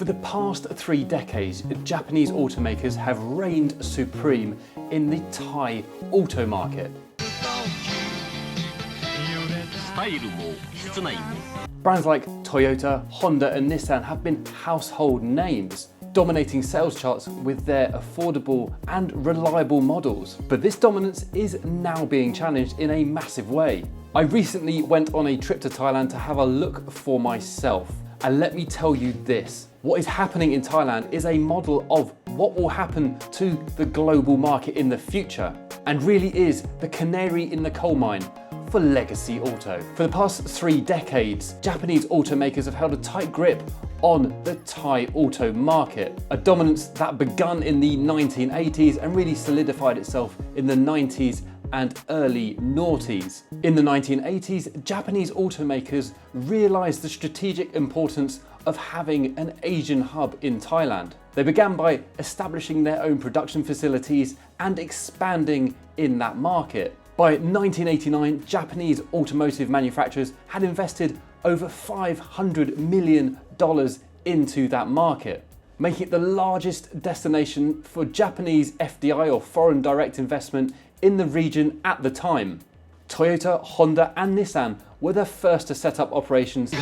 For the past 3 decades, Japanese automakers have reigned supreme in the Thai auto market. Brands like Toyota, Honda and Nissan have been household names, dominating sales charts with their affordable and reliable models. But this dominance is now being challenged in a massive way. I recently went on a trip to Thailand to have a look for myself. And let me tell you this, what is happening in Thailand is a model of what will happen to the global market in the future, and really is the canary in the coal mine for legacy auto. For the past 3 decades, Japanese automakers have held a tight grip on the Thai auto market, a dominance that begun in the 1980s and really solidified itself in the 90s and early noughties. In the 1980s, Japanese automakers realised the strategic importance of having an Asian hub in Thailand. They began by establishing their own production facilities and expanding in that market. By 1989, Japanese automotive manufacturers had invested over $500 million into that market, making it the largest destination for Japanese FDI or foreign direct investment in the region at the time. Toyota, Honda and Nissan were the first to set up operations.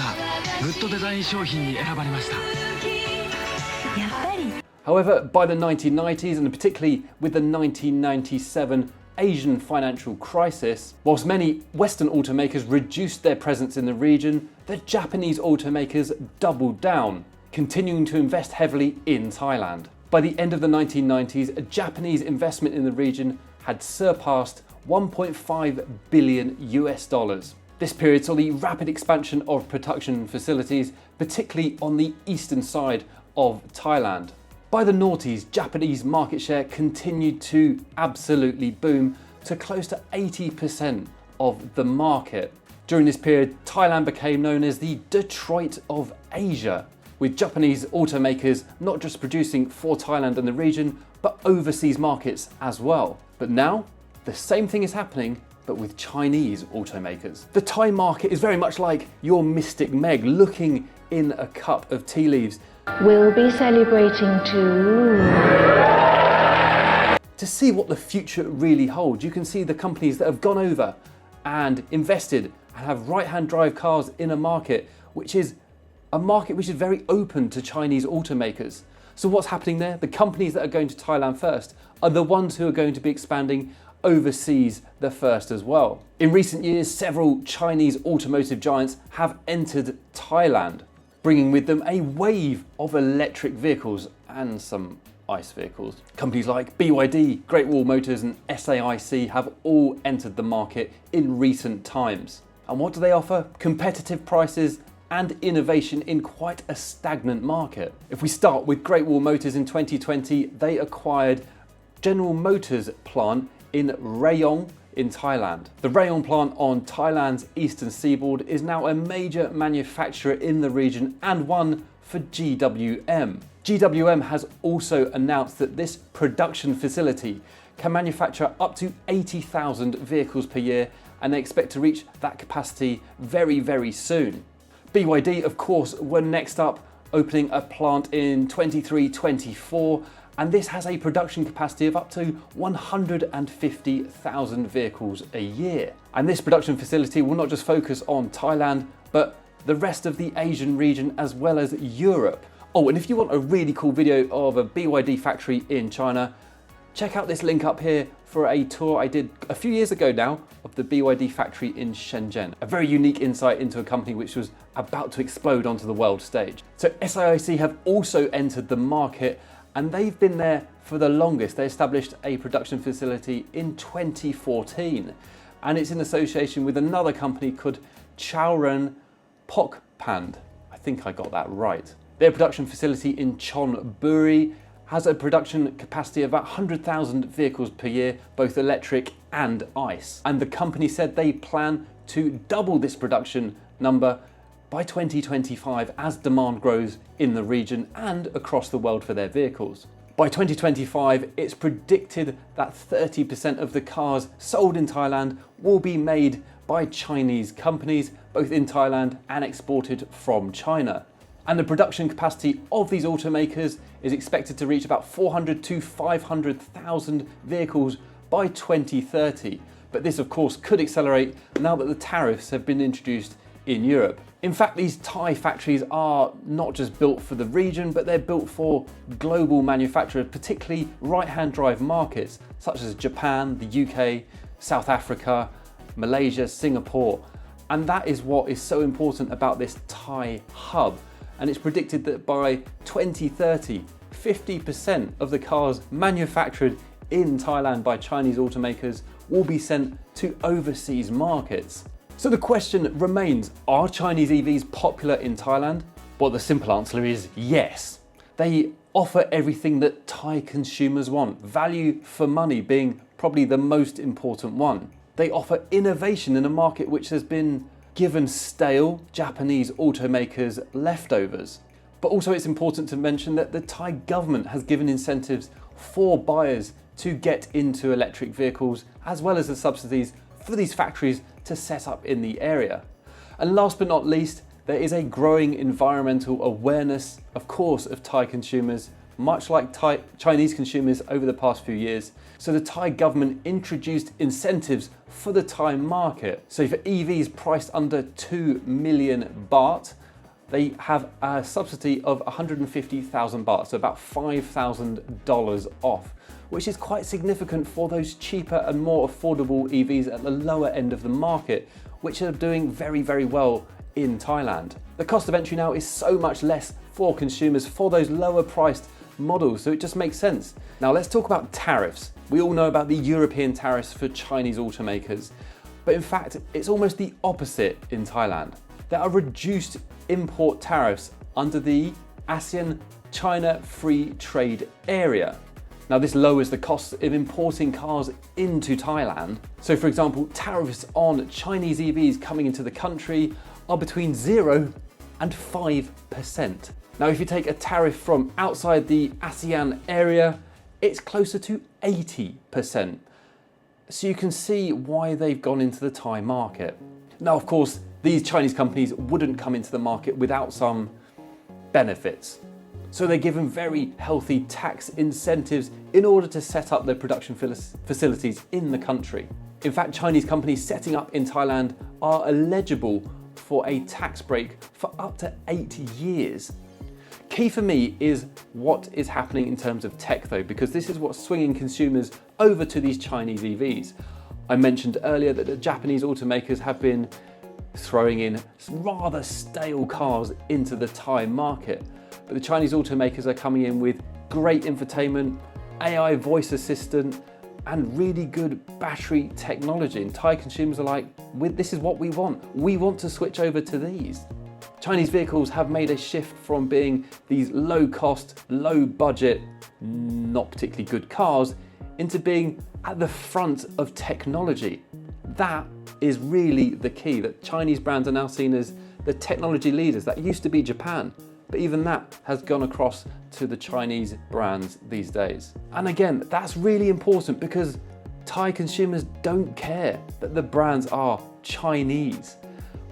However, by the 1990s, and particularly with the 1997 Asian financial crisis, whilst many Western automakers reduced their presence in the region, the Japanese automakers doubled down, continuing to invest heavily in Thailand. By the end of the 1990s, Japanese investment in the region had surpassed $1.5 billion. This period saw the rapid expansion of production facilities, particularly on the eastern side of Thailand. By the noughties, Japanese market share continued to absolutely boom to close to 80% of the market. During this period, Thailand became known as the Detroit of Asia, with Japanese automakers not just producing for Thailand and the region, but overseas markets as well. But now, the same thing is happening, but with Chinese automakers. The Thai market is very much like your Mystic Meg looking in a cup of tea leaves. We'll be celebrating too. To see what the future really holds, you can see the companies that have gone over and invested and have right-hand drive cars in a market which is very open to Chinese automakers. So what's happening there? The companies that are going to Thailand first are the ones who are going to be expanding overseas the first as well. In recent years, several Chinese automotive giants have entered Thailand, bringing with them a wave of electric vehicles and some ICE vehicles. Companies like BYD, Great Wall Motors and SAIC have all entered the market in recent times. And what do they offer? Competitive prices and innovation in quite a stagnant market. If we start with Great Wall Motors in 2020, they acquired General Motors plant in Rayong in Thailand. The Rayong plant on Thailand's eastern seaboard is now a major manufacturer in the region and one for GWM. GWM has also announced that this production facility can manufacture up to 80,000 vehicles per year, and they expect to reach that capacity very, very soon. BYD, of course, were next up, opening a plant in 23-24, and this has a production capacity of up to 150,000 vehicles a year. And this production facility will not just focus on Thailand, but the rest of the Asian region as well as Europe. Oh, and if you want a really cool video of a BYD factory in China, check out this link up here for a tour I did a few years ago now of the BYD factory in Shenzhen. A very unique insight into a company which was about to explode onto the world stage. So SAIC have also entered the market, and they've been there for the longest. They established a production facility in 2014, and it's in association with another company called Chaoren Pokphand. I think I got that right. Their production facility in Chonburi has a production capacity of about 100,000 vehicles per year, both electric and ICE. And the company said they plan to double this production number by 2025 as demand grows in the region and across the world for their vehicles. By 2025, it's predicted that 30% of the cars sold in Thailand will be made by Chinese companies, both in Thailand and exported from China. And the production capacity of these automakers is expected to reach about 400 to 500,000 vehicles by 2030. But this of course could accelerate now that the tariffs have been introduced in Europe. In fact, these Thai factories are not just built for the region, but they're built for global manufacturers, particularly right-hand drive markets such as Japan, the UK, South Africa, Malaysia, Singapore. And that is what is so important about this Thai hub. And it's predicted that by 2030, 50% of the cars manufactured in Thailand by Chinese automakers will be sent to overseas markets. So the question remains, are Chinese EVs popular in Thailand? Well, the simple answer is yes. They offer everything that Thai consumers want, value for money being probably the most important one. They offer innovation in a market which has been given stale Japanese automakers leftovers. But also it's important to mention that the Thai government has given incentives for buyers to get into electric vehicles, as well as the subsidies for these factories to set up in the area. And last but not least, there is a growing environmental awareness, of course, of Thai consumers, much like Chinese consumers over the past few years. So the Thai government introduced incentives for the Thai market. So for EVs priced under 2 million baht, they have a subsidy of 150,000 baht, so about $5,000 off, which is quite significant for those cheaper and more affordable EVs at the lower end of the market, which are doing very, very well in Thailand. The cost of entry now is so much less for consumers for those lower priced models, so it just makes sense. Now let's talk about tariffs. We all know about the European tariffs for Chinese automakers, but in fact, it's almost the opposite in Thailand. There are reduced import tariffs under the ASEAN-China Free Trade Area. Now this lowers the cost of importing cars into Thailand. So for example, tariffs on Chinese EVs coming into the country are between 0 and 5%. Now if you take a tariff from outside the ASEAN area, it's closer to 80%. So you can see why they've gone into the Thai market. Now of course, these Chinese companies wouldn't come into the market without some benefits. So they're given very healthy tax incentives in order to set up their production facilities in the country. In fact, Chinese companies setting up in Thailand are eligible for a tax break for up to 8 years. Key for me is what is happening in terms of tech though, because this is what's swinging consumers over to these Chinese EVs. I mentioned earlier that the Japanese automakers have been throwing in rather stale cars into the Thai market. But the Chinese automakers are coming in with great infotainment, AI voice assistant, and really good battery technology. And Thai consumers are like, this is what we want. We want to switch over to these. Chinese vehicles have made a shift from being these low cost, low budget, not particularly good cars into being at the front of technology. That is really the key, that Chinese brands are now seen as the technology leaders. That used to be Japan, but even that has gone across to the Chinese brands these days. And again, that's really important because Thai consumers don't care that the brands are Chinese.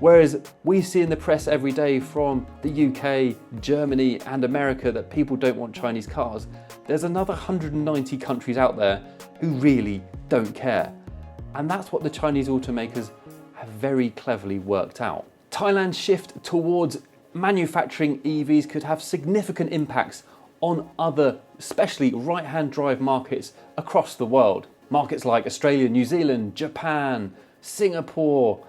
Whereas we see in the press every day from the UK, Germany and America that people don't want Chinese cars, there's another 190 countries out there who really don't care. And that's what the Chinese automakers have very cleverly worked out. Thailand's shift towards manufacturing EVs could have significant impacts on other, especially right-hand drive markets across the world. Markets like Australia, New Zealand, Japan, Singapore,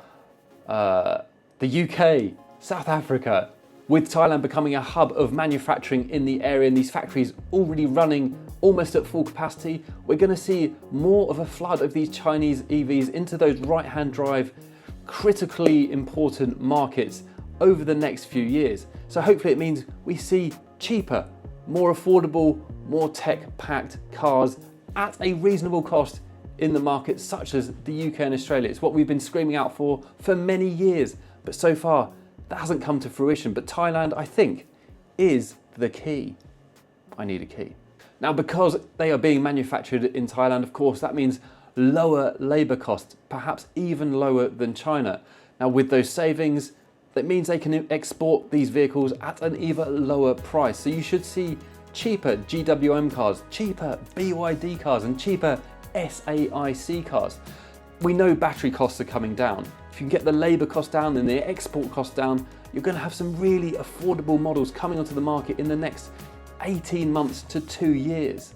the UK, South Africa. With Thailand becoming a hub of manufacturing in the area and these factories already running almost at full capacity, we're going to see more of a flood of these Chinese EVs into those right-hand drive, critically important markets over the next few years. So hopefully it means we see cheaper, more affordable, more tech-packed cars at a reasonable cost in the markets such as the UK and Australia. It's what we've been screaming out for many years, but so far that hasn't come to fruition. But Thailand, I think, is the key. I need a key. Now, because they are being manufactured in Thailand, of course, that means lower labour costs, perhaps even lower than China. Now, with those savings, That means they can export these vehicles at an even lower price. So you should see cheaper GWM cars, cheaper BYD cars, and cheaper SAIC cars. We know battery costs are coming down. If you can get the labour cost down and the export cost down, you're going to have some really affordable models coming onto the market in the next 18 months to 2 years.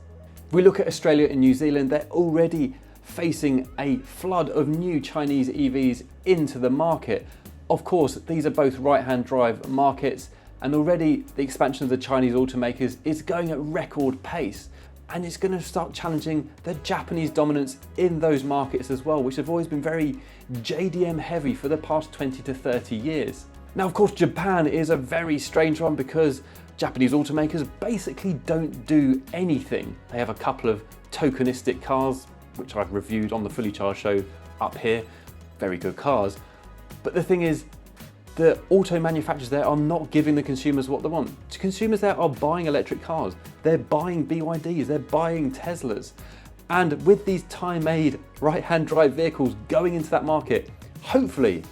If we look at Australia and New Zealand, they're already facing a flood of new Chinese EVs into the market. Of course, these are both right-hand drive markets, and already the expansion of the Chinese automakers is going at record pace, and it's going to start challenging the Japanese dominance in those markets as well, which have always been very JDM heavy for the past 20 to 30 years. Now, of course, Japan is a very strange one because Japanese automakers basically don't do anything. They have a couple of tokenistic cars, which I've reviewed on the Fully Charged show up here, very good cars. But the thing is, the auto manufacturers there are not giving the consumers what they want. Consumers there are buying electric cars, they're buying BYDs, they're buying Teslas. And with these Thai-made right-hand drive vehicles going into that market, hopefully,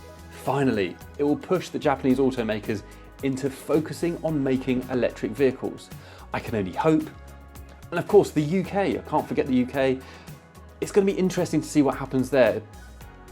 finally, it will push the Japanese automakers into focusing on making electric vehicles. I can only hope. And of course, the UK, I can't forget the UK. It's going to be interesting to see what happens there.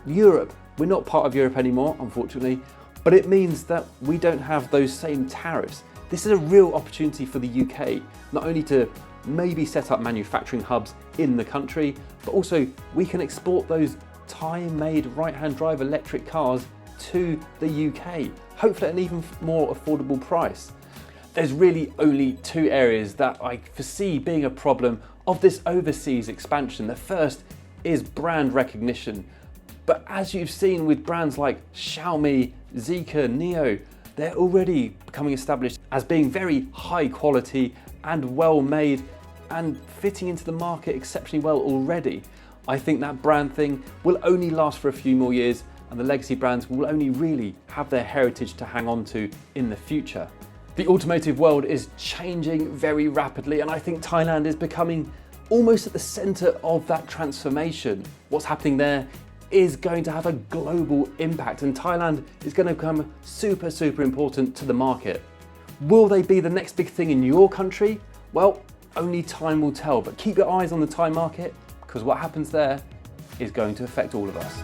Europe, we're not part of Europe anymore, unfortunately, but it means that we don't have those same tariffs. This is a real opportunity for the UK, not only to maybe set up manufacturing hubs in the country, but also we can export those Thai-made right-hand drive electric cars to the UK, hopefully at an even more affordable price. There's really only two areas that I foresee being a problem of this overseas expansion. The first is brand recognition. But as you've seen with brands like Xiaomi, Zeekr, NIO, they're already becoming established as being very high quality and well made and fitting into the market exceptionally well already. I think that brand thing will only last for a few more years, and the legacy brands will only really have their heritage to hang on to in the future. The automotive world is changing very rapidly, and I think Thailand is becoming almost at the center of that transformation. What's happening there is going to have a global impact, and Thailand is going to become super, super important to the market. Will they be the next big thing in your country? Well, only time will tell, but keep your eyes on the Thai market, because what happens there is going to affect all of us.